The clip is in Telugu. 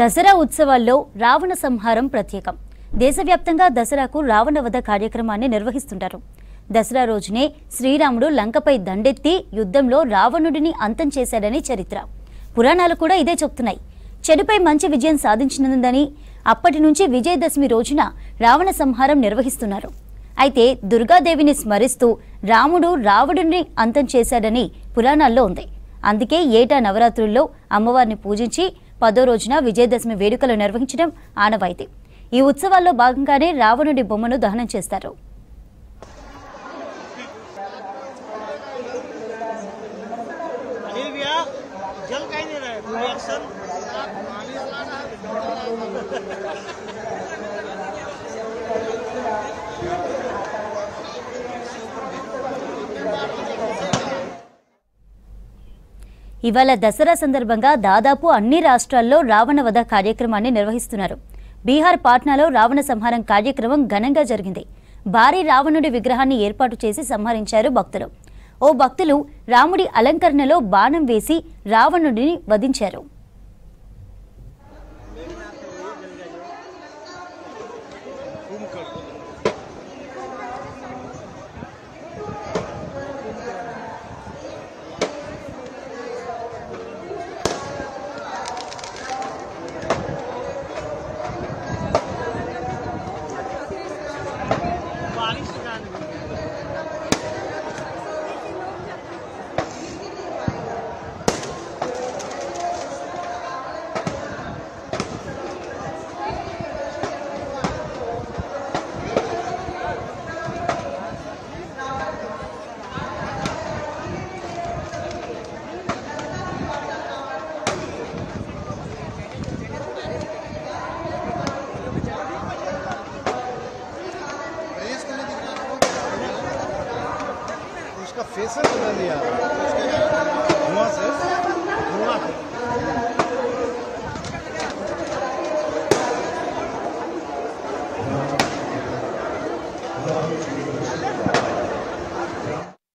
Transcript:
దసరా ఉత్సవాల్లో రావణ సంహారం ప్రత్యేకం. దేశవ్యాప్తంగా దసరాకు రావణ వధ కార్యక్రమాన్ని నిర్వహిస్తుంటారు. దసరా రోజునే శ్రీరాముడు లంకపై దండెత్తి యుద్ధంలో రావణుడిని అంతం చేశాడని చరిత్ర. పురాణాలు కూడా ఇదే చెప్తున్నాయి. చెడుపై మంచి విజయం సాధించినందని అప్పటి నుంచి విజయదశమి రోజున రావణ సంహారం నిర్వహిస్తున్నారు. అయితే దుర్గాదేవిని స్మరిస్తూ రాముడు రావణుడిని అంతం చేశాడని పురాణాల్లో ఉంది. అందుకే ఏటా నవరాత్రుల్లో అమ్మవారిని పూజించి 10వ రోజున విజయదశమి వేడుకలు నిర్వహించడం ఆనవాయితీ. ఈ ఉత్సవాల్లో భాగంగానే రావణుడి బొమ్మను దహనం చేస్తారు. ఇవాళ దసరా సందర్భంగా దాదాపు అన్ని రాష్ట్రాల్లో రావణ వధ కార్యక్రమాన్ని నిర్వహిస్తున్నారు. బీహార్ పాట్నాలో రావణ సంహారం కార్యక్రమం ఘనంగా జరిగింది. భారీ రావణుడి విగ్రహాన్ని ఏర్పాటు చేసి సంహరించారు భక్తులు. ఓ భక్తులు రాముడి అలంకరణలో బాణం వేసి రావణుడిని వధించారు. उसका फेस बदल दिया।